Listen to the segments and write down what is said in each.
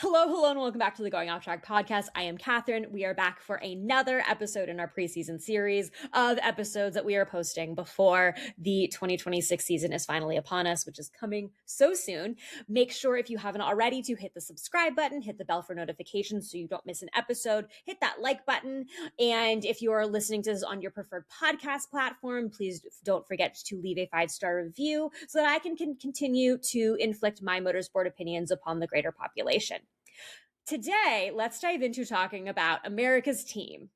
Hello, and welcome back to the Going Off Track podcast. I am Kathryn. We are back for another episode in our preseason series of episodes that we are posting before the 2026 season is finally upon us, which is coming so soon. Make sure, if you haven't already, to hit the subscribe button, hit the bell for notifications so you don't miss an episode, hit that like button. And if you are listening to this on your preferred podcast platform, please don't forget to leave a 5-star review so that I can continue to inflict my motorsport opinions upon the greater population. Today, let's dive into talking about America's team.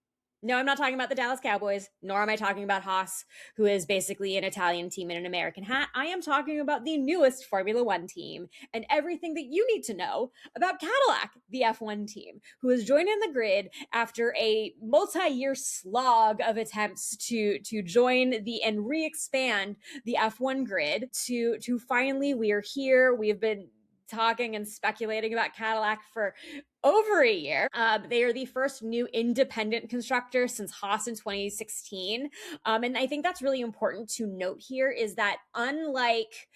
No, I'm not talking about the Dallas Cowboys, nor am I talking about Haas, who is basically an Italian team in an American hat. I am talking about the newest Formula One team and everything that you need to know about Cadillac, the F1 team, who has joined in the grid after a multi-year slog of attempts to join and re-expand the F1 grid to finally we are here. We have been talking and speculating about Cadillac for over a year. They are the first new independent constructor since Haas in 2016. And I think that's really important to note here is that unlike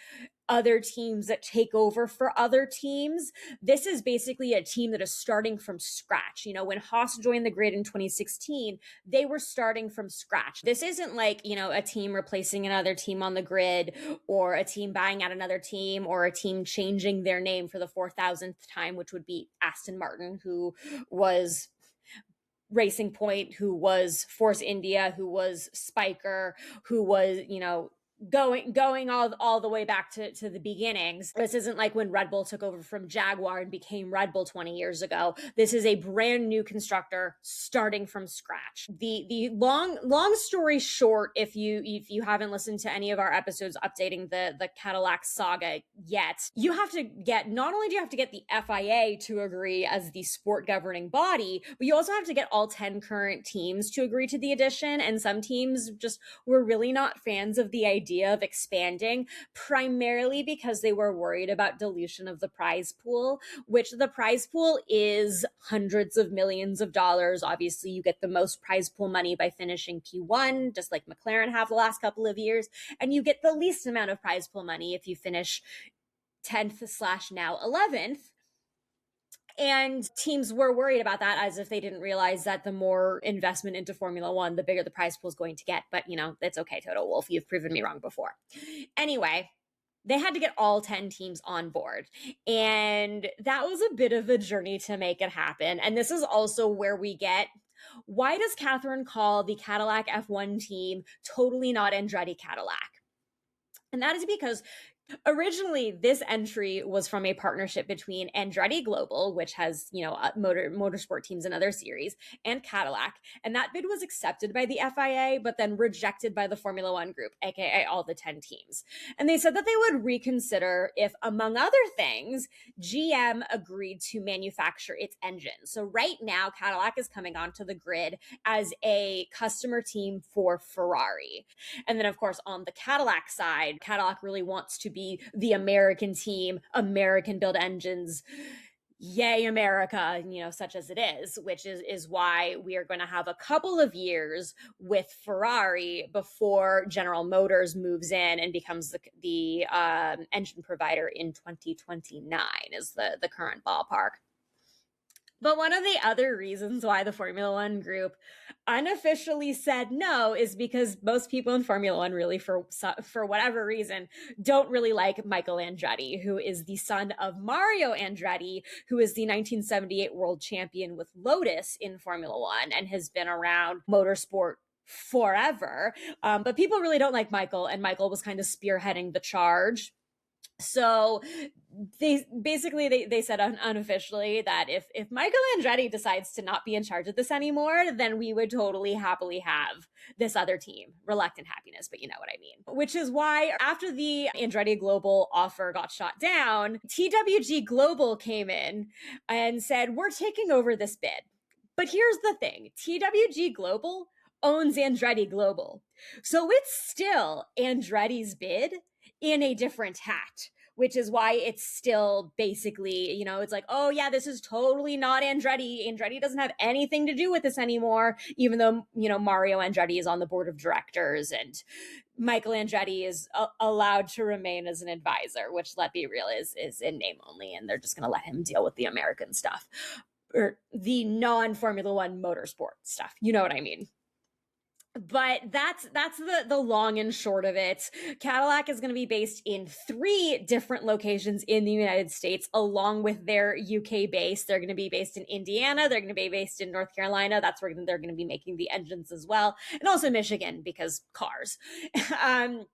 other teams that take over for other teams, this is basically a team that is starting from scratch. You know, when Haas joined the grid in 2016, they were starting from scratch. This isn't like, you know, a team replacing another team on the grid or a team buying out another team or a team changing their name for the 4,000th time, which would be Aston Martin, who was Racing Point, who was Force India, who was Spiker, who was, you know, going all the way back to the beginnings. This isn't like when Red Bull took over from Jaguar and became Red Bull 20 years ago. This is a brand new constructor starting from scratch. The long story short, if you haven't listened to any of our episodes updating the Cadillac saga yet, you have to get, not only do you have to get the FIA to agree as the sport governing body, but you also have to get all 10 current teams to agree to the addition. And some teams just were really not fans of the idea of expanding, primarily because they were worried about dilution of the prize pool, which the prize pool is hundreds of millions of dollars. Obviously, you get the most prize pool money by finishing P1, just like McLaren have the last couple of years, and you get the least amount of prize pool money if you finish 10th / now 11th. And teams were worried about that, as if they didn't realize that the more investment into Formula One, the bigger the prize pool is going to get. But, you know, it's okay, Toto Wolff. You've proven me wrong before. Anyway, they had to get all 10 teams on board. And that was a bit of a journey to make it happen. And this is also where we get, why does Kathryn call the Cadillac F1 team totally not Andretti Cadillac? And that is because originally, this entry was from a partnership between Andretti Global, which has, you know, motorsport teams in other series, and Cadillac. And that bid was accepted by the FIA, but then rejected by the Formula One group, aka all the 10 teams. And they said that they would reconsider if, among other things, GM agreed to manufacture its engine. So right now, Cadillac is coming onto the grid as a customer team for Ferrari. And then, of course, on the Cadillac side, Cadillac really wants to be the American team, American build engines. Yay, America, you know, such as it is, which is why we are going to have a couple of years with Ferrari before General Motors moves in and becomes the engine provider in 2029 is the current ballpark. But one of the other reasons why the Formula One group unofficially said no is because most people in Formula One really, for whatever reason, don't really like Michael Andretti, who is the son of Mario Andretti, who is the 1978 world champion with Lotus in Formula One and has been around motorsport forever. But people really don't like Michael, and Michael was kind of spearheading the charge. So they said unofficially that if Michael Andretti decides to not be in charge of this anymore, then we would totally happily have this other team. Reluctant happiness, but you know what I mean. Which is why after the Andretti Global offer got shot down, TWG Global came in and said, we're taking over this bid. But here's the thing, TWG Global owns Andretti Global. So it's still Andretti's bid in a different hat, which is why it's still basically, you know, it's like, oh yeah, this is totally not Andretti. Andretti doesn't have anything to do with this anymore, even though, you know, Mario Andretti is on the board of directors and Michael Andretti is allowed to remain as an advisor, which, let's be real, is in name only, and they're just going to let him deal with the American stuff or the non-Formula One motorsport stuff. You know what I mean? But that's the long and short of it. Cadillac is going to be based in 3 different locations in the United States, along with their UK base. They're going to be based in Indiana. They're going to be based in North Carolina. That's where they're going to be making the engines as well. And also Michigan, because cars. And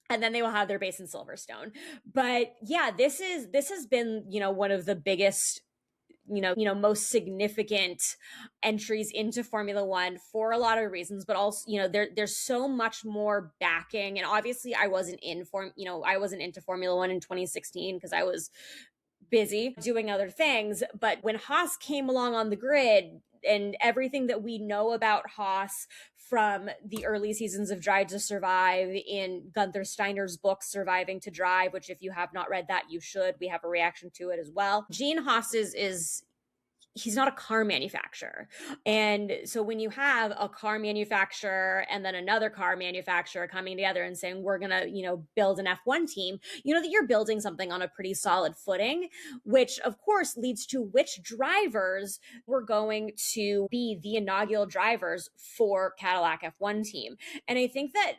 then they will have their base in Silverstone. But yeah, this has been, one of the biggest, most significant entries into Formula One for a lot of reasons, but also, there's so much more backing. And obviously I wasn't into Formula One in 2016 because I was busy doing other things. But when Haas came along on the grid, and everything that we know about Haas from the early seasons of Drive to Survive, in Gunther Steiner's book, Surviving to Drive, which if you have not read that, you should. We have a reaction to it as well. Gene Haas he's not a car manufacturer. And so when you have a car manufacturer and then another car manufacturer coming together and saying, we're going to, build an F1 team, that you're building something on a pretty solid footing, which of course leads to which drivers were going to be the inaugural drivers for Cadillac F1 team. And I think that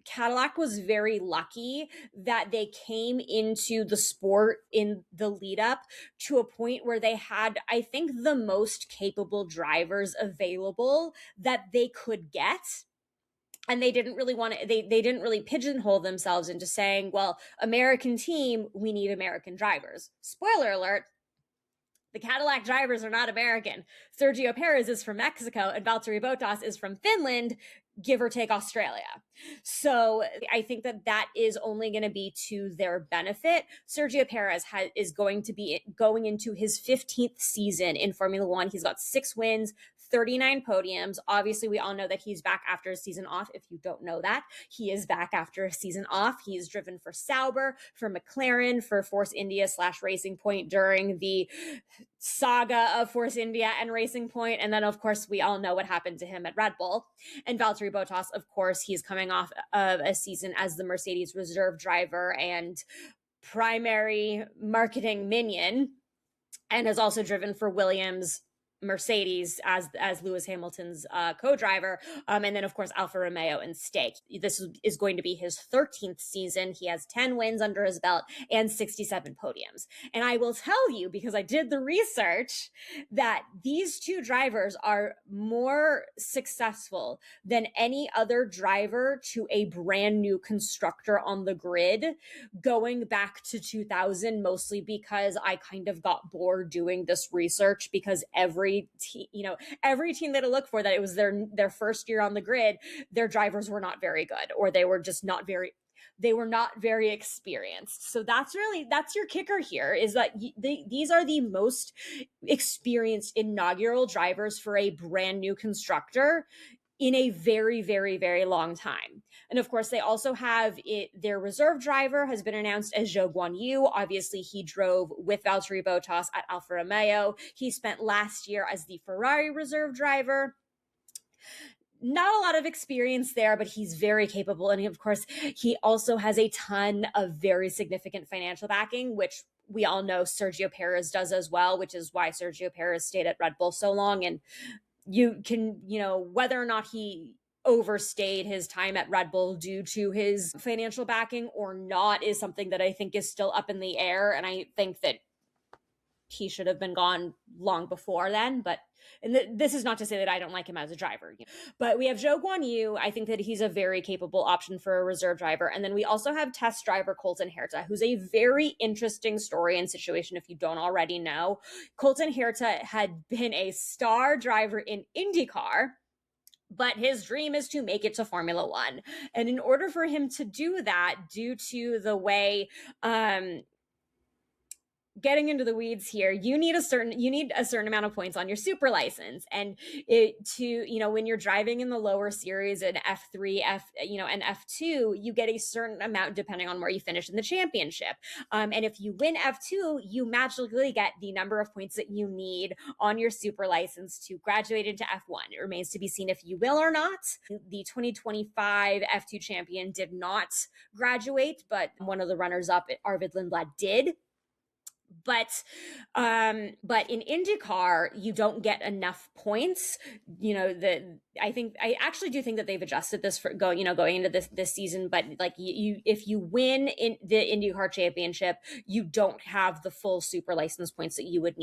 Cadillac was very lucky that they came into the sport in the lead up to a point where they had, I think, the most capable drivers available that they could get. And they didn't really they didn't really pigeonhole themselves into saying, well, American team, we need American drivers. Spoiler alert, the Cadillac drivers are not American. Sergio Perez is from Mexico and Valtteri Bottas is from Finland, give or take Australia. So I think that is only going to be to their benefit. Sergio Perez is going to be going into his 15th season in Formula One. He's got 6 wins, 39 podiums. Obviously, we all know that he's back after a season off. If you don't know that, he is back after a season off. He's driven for Sauber, for McLaren, for Force India / Racing Point during the saga of Force India and Racing Point. And then, of course, we all know what happened to him at Red Bull. And Valtteri Bottas, of course, he's coming off of a season as the Mercedes reserve driver and primary marketing minion, and has also driven for Williams, Mercedes as Lewis Hamilton's co-driver, and then of course Alfa Romeo and Stake. This is going to be his 13th season. He has 10 wins under his belt and 67 podiums. And I will tell you, because I did the research, that these 2 drivers are more successful than any other driver to a brand new constructor on the grid going back to 2000, mostly because I kind of got bored doing this research, because every team that I look for that it was their first year on the grid, their drivers were not very good, or they were not very experienced. So that's your kicker here, is that these are the most experienced inaugural drivers for a brand new constructor in a very, very, very long time. And of course, they also have their reserve driver has been announced as Zhou Guanyu. Obviously, he drove with Valtteri Bottas at Alfa Romeo. He spent last year as the Ferrari reserve driver. Not a lot of experience there, but he's very capable. And of course, he also has a ton of very significant financial backing, which we all know Sergio Perez does as well, which is why Sergio Perez stayed at Red Bull so long. And you can, whether or not he overstayed his time at Red Bull due to his financial backing or not is something that I think is still up in the air. And I think that he should have been gone long before then. But this is not to say that I don't like him as a driver. But we have Zhou Guanyu. I think that he's a very capable option for a reserve driver. And then we also have test driver Colton Herta, who's a very interesting story and situation if you don't already know. Colton Herta had been a star driver in IndyCar, but his dream is to make it to Formula One. And in order for him to do that, due to the way getting into the weeds here, you need a certain amount of points on your super license, and when you're driving in the lower series, an F3, and F2, you get a certain amount depending on where you finish in the championship. And if you win F2, you magically get the number of points that you need on your super license to graduate into F1. It remains to be seen if you will or not. The 2025 F2 champion did not graduate, but one of the runners-up, Arvid Lindblad, did. But in IndyCar, you don't get enough points. I actually do think that they've adjusted this for going into this season. But like if you win in the IndyCar championship, you don't have the full super license points that you would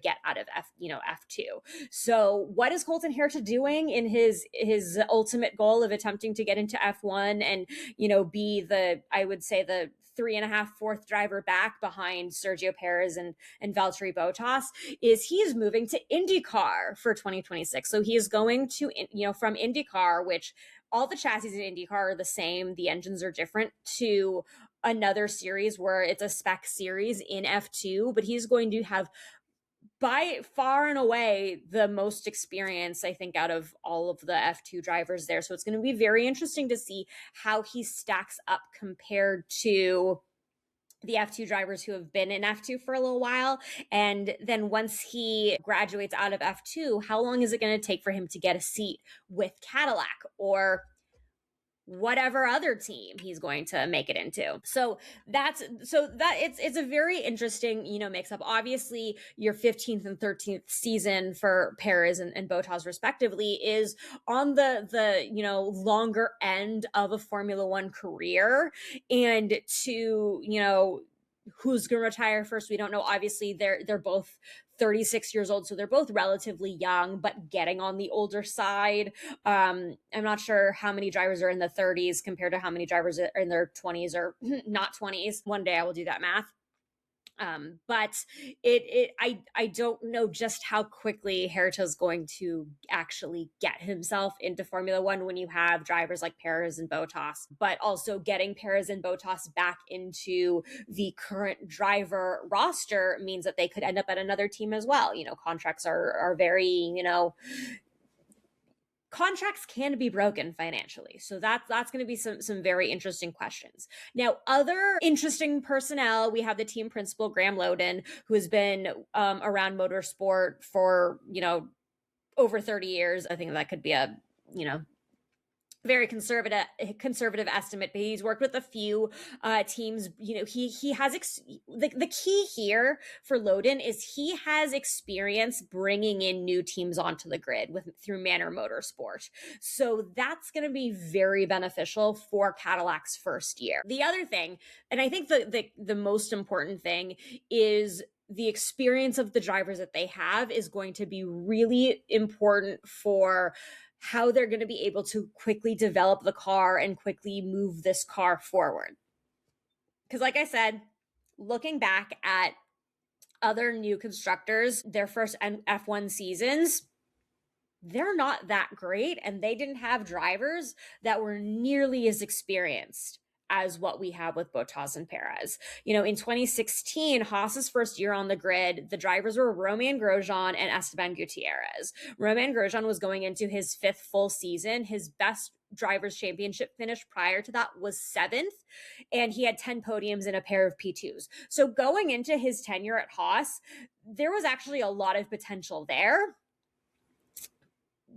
get out of F2. So what is Colton Herta doing in his ultimate goal of attempting to get into F1 and be I would say the 3.5, fourth driver back behind Sergio Perez and Valtteri Bottas, is he's moving to IndyCar for 2026. So he is going to, from IndyCar, which all the chassis in IndyCar are the same, the engines are different, to another series where it's a spec series in F2, but he's going to have by far and away the most experience, I think, out of all of the F2 drivers there. So it's going to be very interesting to see how he stacks up compared to the F2 drivers who have been in F2 for a little while. And then once he graduates out of F2, how long is it going to take for him to get a seat with Cadillac or whatever other team he's going to make it into? So it's a very interesting, mix up. Obviously, your 15th and 13th season for Perez and Bottas respectively is on the longer end of a Formula One career. And who's going to retire first, we don't know. Obviously, they're both 36 years old, so they're both relatively young, but getting on the older side. I'm not sure how many drivers are in the 30s compared to how many drivers are in their 20s or not 20s. One day I will do that math. But I don't know just how quickly Herta's going to actually get himself into Formula One when you have drivers like Perez and Bottas, but also getting Perez and Bottas back into the current driver roster means that they could end up at another team as well. Contracts are very, contracts can be broken financially. So that's going to be some very interesting questions. Now, other interesting personnel, we have the team principal, Graham Loden, who has been around motorsport for, over 30 years. I think that could be a, very conservative estimate, but he's worked with a few teams. He has the key here for Loden is he has experience bringing in new teams onto the grid through Manor Motorsport. So that's going to be very beneficial for Cadillac's first year. The other thing, and I think the most important thing, is the experience of the drivers that they have is going to be really important for how they're going to be able to quickly develop the car and quickly move this car forward. Because like I said, looking back at other new constructors, their first F1 seasons, they're not that great, and they didn't have drivers that were nearly as experienced as what we have with Bottas and Perez. In 2016, Haas's first year on the grid, the drivers were Romain Grosjean and Esteban Gutierrez. Romain Grosjean was going into his 5th full season. His best drivers' championship finish prior to that was 7th, and he had 10 podiums and a pair of P2s. So going into his tenure at Haas, there was actually a lot of potential there.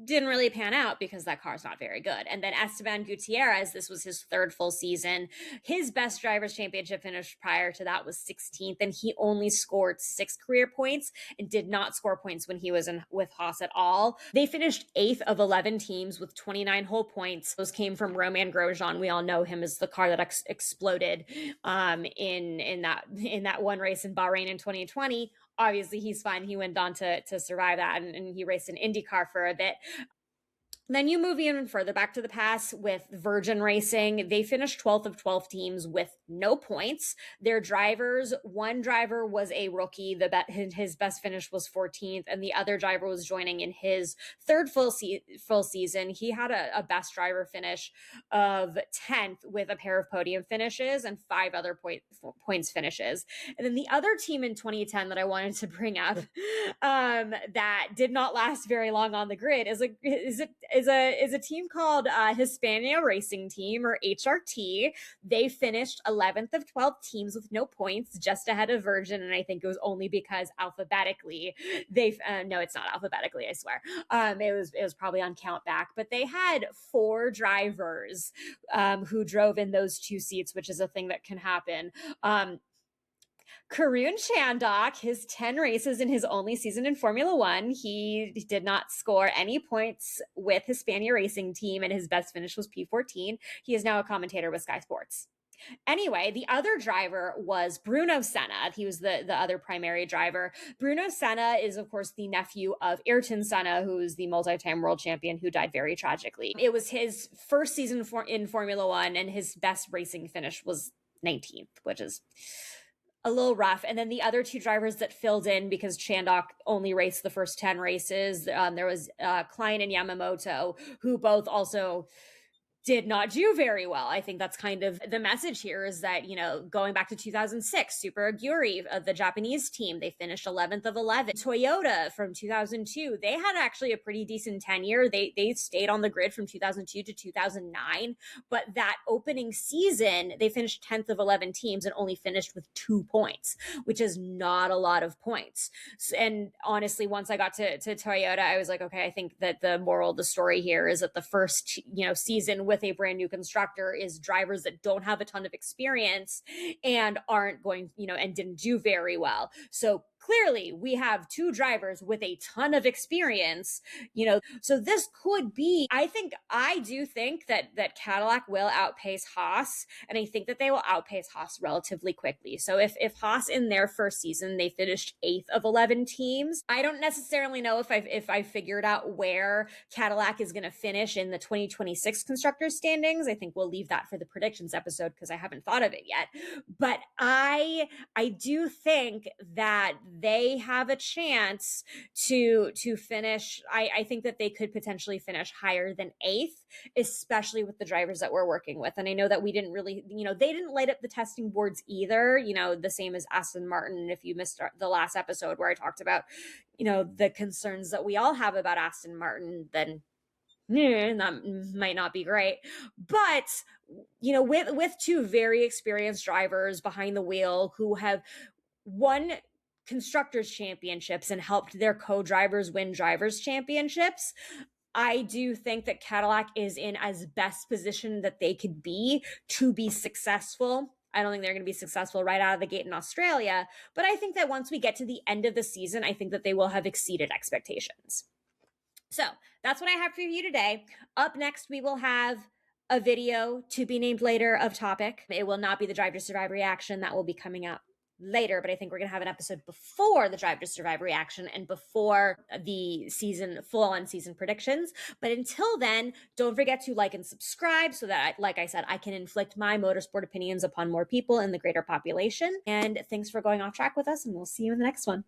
Didn't really pan out because that car's not very good. And then Esteban Gutierrez, this was his 3rd full season. His best driver's championship finish prior to that was 16th, and he only scored 6 career points and did not score points when he was with Haas at all. They finished 8th of 11 teams with 29 whole points. Those came from Romain Grosjean. We all know him as the car that exploded in that one race in Bahrain in 2020. Obviously, he's fine. He went on to survive that, and he raced in IndyCar for a bit. Then you move even further back to the past with Virgin Racing. They finished 12th of 12 teams with no points. Their drivers, one driver was a rookie. His best finish was 14th, and the other driver was joining in his third full season. He had a best driver finish of 10th with a pair of podium finishes and 5 other points finishes. And then the other team in 2010 that I wanted to bring up that did not last very long on the grid is a team called Hispania Racing Team, or HRT. They finished 11th of 12 teams with no points, just ahead of Virgin, and I think it was only because alphabetically no, it's not alphabetically, I swear. It was probably on count back, but they had 4 drivers who drove in those 2 seats, which is a thing that can happen. Karun Chandok, his 10 races in his only season in Formula One, he did not score any points with Hispania Racing Team, and his best finish was P14. He is now a commentator with Sky Sports. Anyway, the other driver was Bruno Senna. He was the other primary driver. Bruno Senna is, of course, the nephew of Ayrton Senna, who is the multi-time world champion who died very tragically. It was his first season in Formula One, and his best racing finish was 19th, which is a little rough. And then the other 2 drivers that filled in, because Chandok only raced the first 10 races, there was Klein and Yamamoto, who both also did not do very well. I think that's kind of the message here, is that, going back to 2006, Super Aguri, the Japanese team, they finished 11th of 11. Toyota from 2002, they had actually a pretty decent tenure. They stayed on the grid from 2002 to 2009, but that opening season, they finished 10th of 11 teams and only finished with 2 points, which is not a lot of points. And honestly, once I got to Toyota, I was like, okay, I think that the moral of the story here is that the first, season with a brand new constructor is drivers that don't have a ton of experience and aren't going, and didn't do very well. So clearly we have 2 drivers with a ton of experience, so this could be, I do think that Cadillac will outpace Haas, and I think that they will outpace Haas relatively quickly. So if Haas in their first season, they finished 8th of 11 teams, I don't necessarily know if I figured out where Cadillac is going to finish in the 2026 constructors standings. I think we'll leave that for the predictions episode, because I haven't thought of it yet. But I do think that they have a chance to finish. I think that they could potentially finish higher than 8th, especially with the drivers that we're working with. And I know that we didn't really, they didn't light up the testing boards either, the same as Aston Martin. If you missed the last episode where I talked about, the concerns that we all have about Aston Martin, then that might not be great. But with 2 very experienced drivers behind the wheel who have won constructors championships and helped their co-drivers win drivers championships, I do think that Cadillac is in as best position that they could be to be successful. I don't think they're going to be successful right out of the gate in Australia, but I think that once we get to the end of the season, I think that they will have exceeded expectations. So that's what I have for you today. Up next, we will have a video to be named later of topic. It will not be the Drive to Survive reaction. That will be coming out later, but I think we're going to have an episode before the Drive to Survive reaction and before the full-on season predictions. But until then, don't forget to like and subscribe so that, like I said, I can inflict my motorsport opinions upon more people in the greater population. And thanks for going off track with us, and we'll see you in the next one.